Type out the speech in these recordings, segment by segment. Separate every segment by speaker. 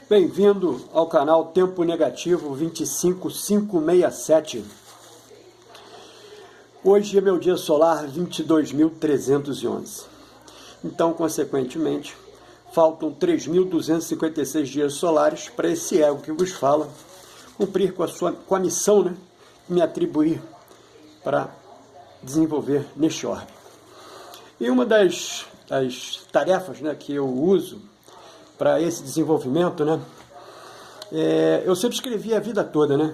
Speaker 1: Bem-vindo ao canal Tempo Negativo 25567. Hoje é meu dia solar 22.311. Então, consequentemente, faltam 3.256 dias solares para esse ego que vos fala cumprir com a missão, né, me atribuir para desenvolver neste orbe. E uma das tarefas, né, que eu uso para esse desenvolvimento, né, eu sempre escrevi a vida toda, né?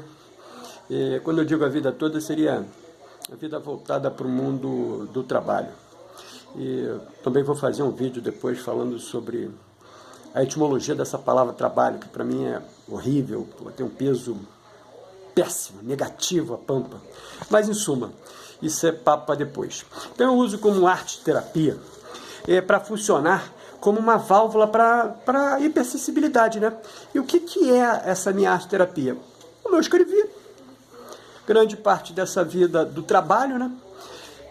Speaker 1: Quando eu digo a vida toda, seria a vida voltada para o mundo do trabalho. E também vou fazer um vídeo depois falando sobre a etimologia dessa palavra trabalho, que para mim é horrível, tem um peso péssimo, negativo, a pampa. Mas, em suma, isso é papo para depois. Então eu uso como arte-terapia para funcionar como uma válvula para hipersensibilidade, né? E o que é essa minha arte-terapia? Como eu escrevi grande parte dessa vida do trabalho, né?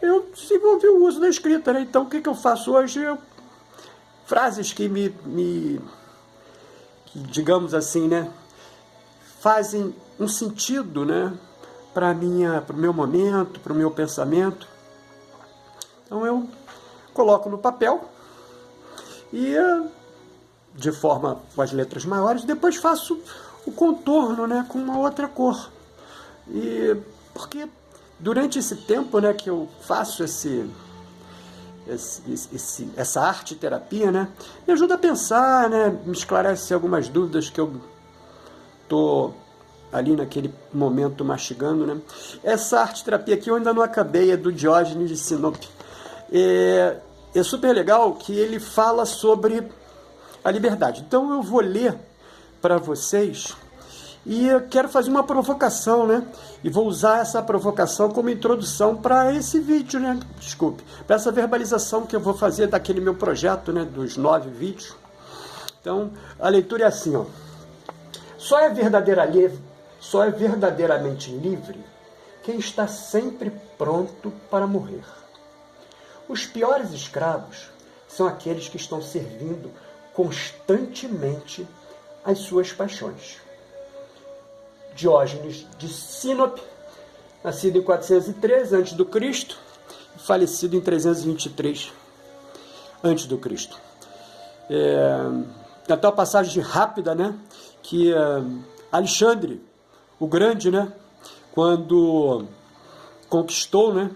Speaker 1: Eu desenvolvi o uso da escrita, né? Então, o que eu faço hoje? Frases que digamos assim, né, fazem um sentido, né, para o meu momento, para o meu pensamento. Então, eu coloco no papel e, de forma com as letras maiores, depois faço o contorno, né, com uma outra cor. E porque durante esse tempo, né, que eu faço essa arte-terapia, né, me ajuda a pensar, né, me esclarece algumas dúvidas que eu estou ali naquele momento mastigando, né. Essa arte-terapia aqui eu ainda não acabei, é do Diógenes de Sinope. É super legal que ele fala sobre a liberdade. Então eu vou ler para vocês e eu quero fazer uma provocação, né? E vou usar essa provocação como introdução para esse vídeo, né? Desculpe, para essa verbalização que eu vou fazer daquele meu projeto, né? Dos 9 vídeos. Então, a leitura é assim, ó. Só é verdadeiramente livre quem está sempre pronto para morrer. Os piores escravos são aqueles que estão servindo constantemente às suas paixões. Diógenes de Sinope, nascido em 413 a.C., falecido em 323 a.C. Até uma passagem rápida, né, que Alexandre o Grande, né, quando conquistou, né,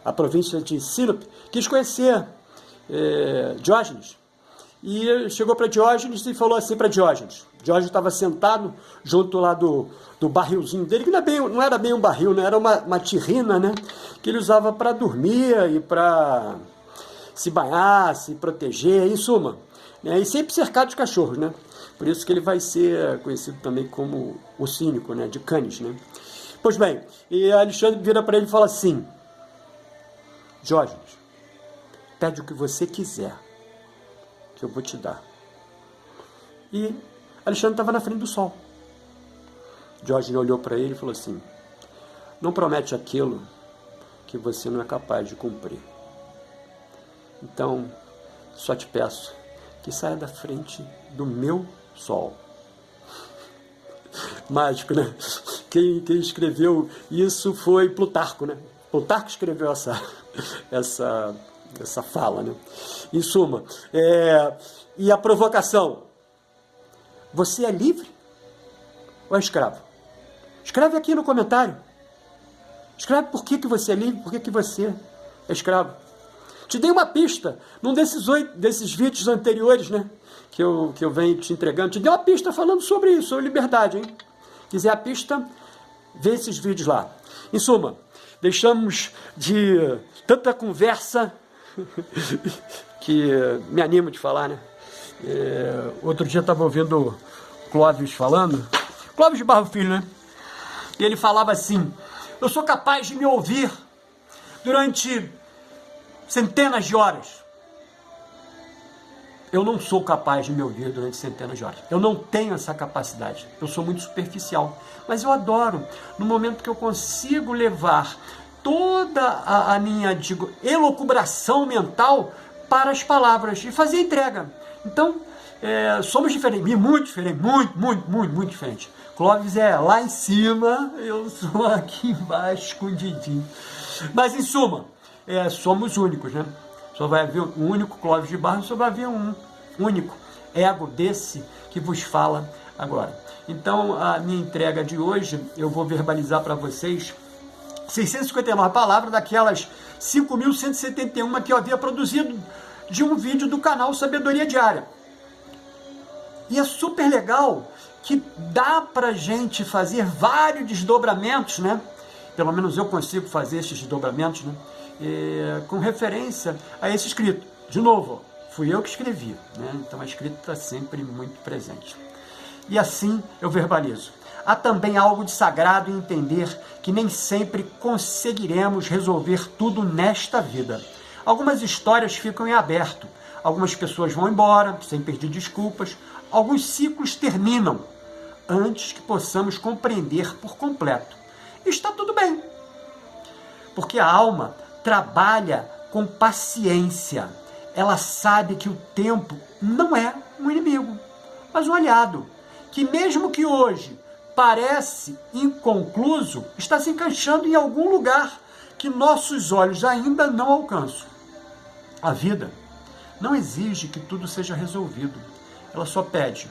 Speaker 1: a província de Sinope, quis conhecer Diógenes. E chegou para Diógenes e falou assim para Diógenes. Diógenes estava sentado junto lá do barrilzinho dele, que não era bem um barril, né? Era uma tirrina, né? Que ele usava para dormir e para se banhar, se proteger, em suma. Né? E sempre cercado de cachorros, né? Por isso que ele vai ser conhecido também como o cínico, né? De Canis, né? Pois bem, e Alexandre vira para ele e fala assim: Diógenes, pede o que você quiser, que eu vou te dar. E Alexandre estava na frente do sol. Diógenes olhou para ele e falou assim: não promete aquilo que você não é capaz de cumprir. Então, só te peço que saia da frente do meu sol. Mágico, né? Quem escreveu isso foi Plutarco, né? Plutarco escreveu essa fala, né? Em suma, e a provocação: você é livre ou é escravo? Escreve aqui no comentário. Escreve por que você é livre, por que você é escravo. Te dei uma pista num desses vídeos anteriores, né, que eu venho te entregando. Te dei uma pista falando sobre isso, sobre liberdade, hein? Quiser a pista, vê esses vídeos lá. Em suma, deixamos de tanta conversa que me animo de falar, né? Outro dia eu estava ouvindo Clóvis falando, Clóvis de Barro Filho, né? E ele falava assim: eu sou capaz de me ouvir durante centenas de horas. Eu não sou capaz de me ouvir durante centenas de horas. Eu não tenho essa capacidade. Eu sou muito superficial. Mas eu adoro, no momento que eu consigo levar toda a minha, elucubração mental para as palavras e fazer entrega. Então, somos diferentes, e muito diferentes, muito diferentes. Clóvis é lá em cima, eu sou aqui embaixo, escondidinho. Mas, em suma, somos únicos, né? Só vai haver um único Clóvis de Barros, só vai haver um único ego desse que vos fala agora. Então, a minha entrega de hoje, eu vou verbalizar para vocês 659 palavras daquelas 5.171 que eu havia produzido de um vídeo do canal Sabedoria Diária. E é super legal que dá pra gente fazer vários desdobramentos, né? Pelo menos eu consigo fazer esses desdobramentos, né? Com referência a esse escrito. De novo, fui eu que escrevi, né? Então a escrita está sempre muito presente. E assim eu verbalizo. Há também algo de sagrado em entender que nem sempre conseguiremos resolver tudo nesta vida. Algumas histórias ficam em aberto, algumas pessoas vão embora sem pedir desculpas, alguns ciclos terminam antes que possamos compreender por completo. Está tudo bem, porque a alma trabalha com paciência. Ela sabe que o tempo não é um inimigo, mas um aliado, que mesmo que hoje parece inconcluso, está se encaixando em algum lugar que nossos olhos ainda não alcançam. A vida não exige que tudo seja resolvido. Ela só pede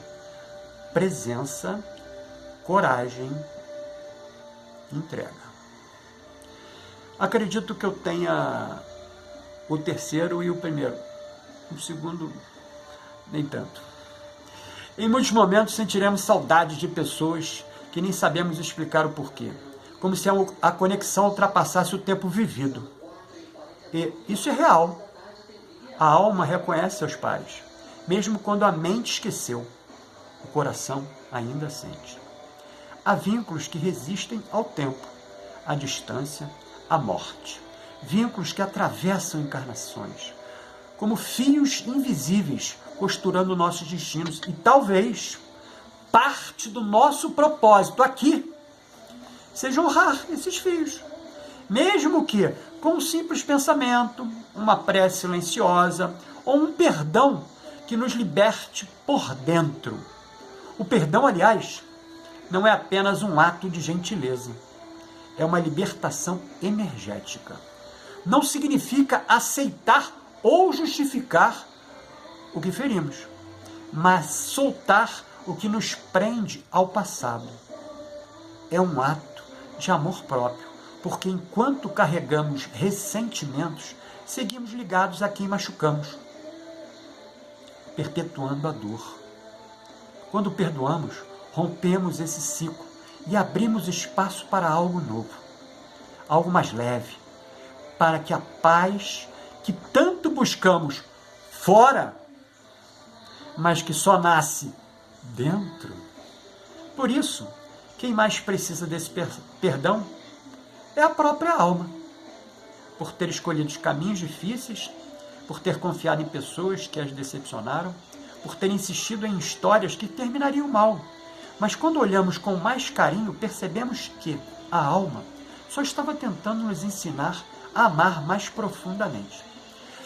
Speaker 1: presença, coragem e entrega. Acredito que eu tenha o terceiro e o primeiro. O segundo, nem tanto. Em muitos momentos sentiremos saudade de pessoas que nem sabemos explicar o porquê. Como se a conexão ultrapassasse o tempo vivido. E isso é real. A alma reconhece seus pares, mesmo quando a mente esqueceu. O coração ainda sente. Há vínculos que resistem ao tempo, à distância, à morte. Vínculos que atravessam encarnações, como fios invisíveis costurando nossos destinos. E talvez parte do nosso propósito aqui seja honrar esses fios. Mesmo que com um simples pensamento, uma prece silenciosa ou um perdão que nos liberte por dentro. O perdão, aliás, não é apenas um ato de gentileza. É uma libertação energética. Não significa aceitar ou justificar o que ferimos, mas soltar o que nos prende ao passado. É um ato de amor próprio, porque enquanto carregamos ressentimentos, seguimos ligados a quem machucamos, perpetuando a dor. Quando perdoamos, rompemos esse ciclo e abrimos espaço para algo novo, algo mais leve, para que a paz que tanto buscamos fora, mas que só nasce dentro. Por isso, quem mais precisa desse perdão é a própria alma, por ter escolhido caminhos difíceis, por ter confiado em pessoas que as decepcionaram, por ter insistido em histórias que terminariam mal. Mas quando olhamos com mais carinho, percebemos que a alma só estava tentando nos ensinar a amar mais profundamente.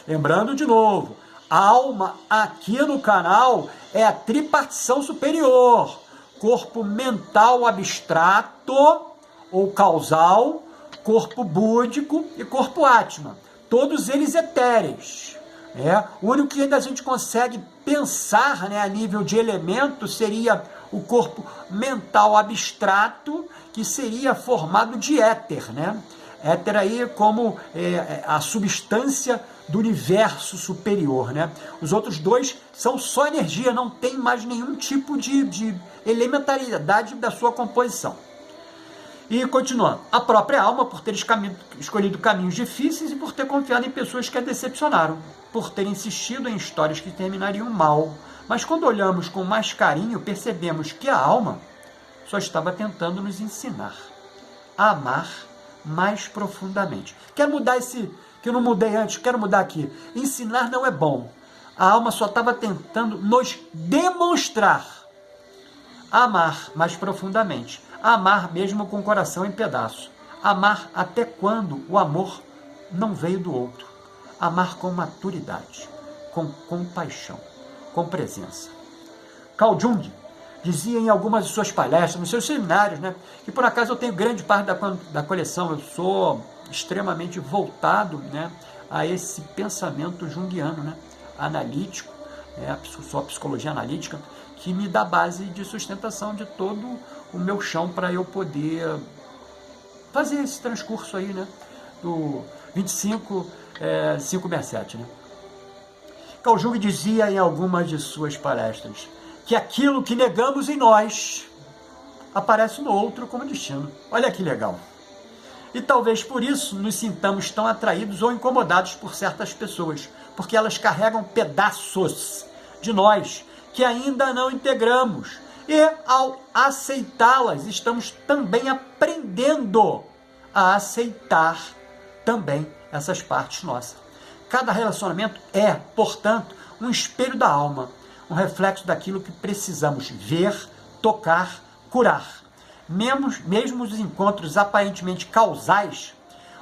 Speaker 1: Lembrando de novo, a alma aqui no canal é a tripartição superior, corpo mental abstrato ou causal, corpo búdico e corpo átma, todos eles etéreos. O único que ainda a gente consegue pensar, a nível de elemento seria o corpo mental abstrato, que seria formado de éter. Éter aí como a substância do universo superior. Os outros dois são só energia, não tem mais nenhum tipo de elementaridade da sua composição. E continuando, a própria alma, por ter escolhido caminhos difíceis e por ter confiado em pessoas que a decepcionaram, por ter insistido em histórias que terminariam mal. Mas quando olhamos com mais carinho, percebemos que a alma só estava tentando nos ensinar a amar mais profundamente. Quero mudar esse, que eu não mudei antes, quero mudar aqui. Ensinar não é bom. A alma só estava tentando nos demonstrar amar mais profundamente. Amar mesmo com o coração em pedaço. Amar até quando o amor não veio do outro. Amar com maturidade, com compaixão,
Speaker 2: com presença. Carl Jung dizia em algumas de suas palestras, nos seus seminários, né, que por acaso eu tenho grande parte da coleção, eu sou extremamente voltado, né, a esse pensamento junguiano, né, analítico, só a psicologia analítica, que me dá base de sustentação de todo o meu chão para eu poder fazer esse transcurso aí, né, do 25.567, né. Carl Jung dizia em algumas de suas palestras que aquilo que negamos em nós aparece no outro como destino. Olha que legal. E talvez por isso nos sintamos tão atraídos ou incomodados por certas pessoas, porque elas carregam pedaços de nós que ainda não integramos. E ao aceitá-las, estamos também aprendendo a aceitar também essas partes nossas. Cada relacionamento é, portanto, um espelho da alma, um reflexo daquilo que precisamos ver, tocar, curar. Mesmo os encontros aparentemente causais,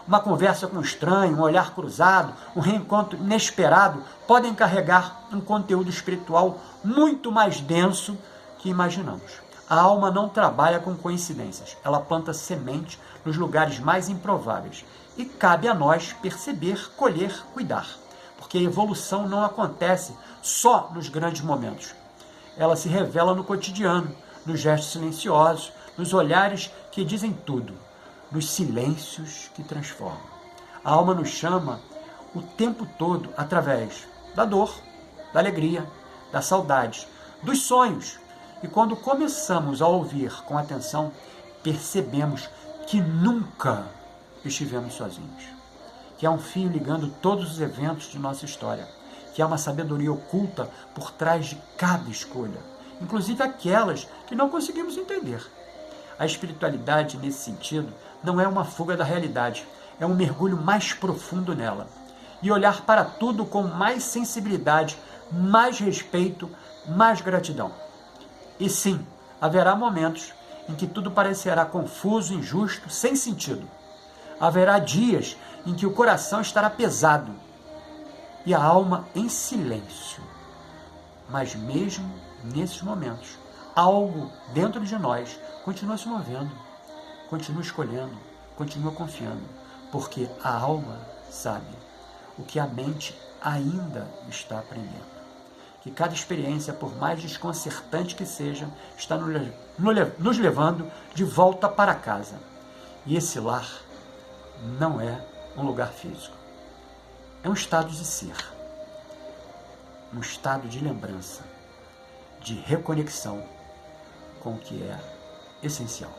Speaker 2: uma conversa com um estranho, um olhar cruzado, um reencontro inesperado, podem carregar um conteúdo espiritual muito mais denso que imaginamos. A alma não trabalha com coincidências, ela planta semente nos lugares mais improváveis. E cabe a nós perceber, colher, cuidar. Porque a evolução não acontece só nos grandes momentos. Ela se revela no cotidiano, nos gestos silenciosos, nos olhares que dizem tudo, nos silêncios que transformam. A alma nos chama o tempo todo através da dor, da alegria, da saudade, dos sonhos. E quando começamos a ouvir com atenção, percebemos que nunca estivemos sozinhos. Que há um fio ligando todos os eventos de nossa história. Que há uma sabedoria oculta por trás de cada escolha, inclusive aquelas que não conseguimos entender. A espiritualidade, nesse sentido, não é uma fuga da realidade, é um mergulho mais profundo nela. E olhar para tudo com mais sensibilidade, mais respeito, mais gratidão. E sim, haverá momentos em que tudo parecerá confuso, injusto, sem sentido. Haverá dias em que o coração estará pesado e a alma em silêncio. Mas mesmo nesses momentos, algo dentro de nós continua se movendo, continua escolhendo, continua confiando, porque a alma sabe o que a mente ainda está aprendendo. Que cada experiência, por mais desconcertante que seja, está nos levando de volta para casa. E esse lar não é um lugar físico. É um estado de ser. Um estado de lembrança, de reconexão com o que é essencial.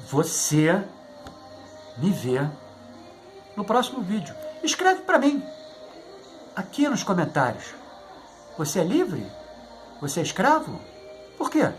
Speaker 2: Você me vê no próximo vídeo. Escreve para mim, aqui nos comentários. Você é livre? Você é escravo? Por quê?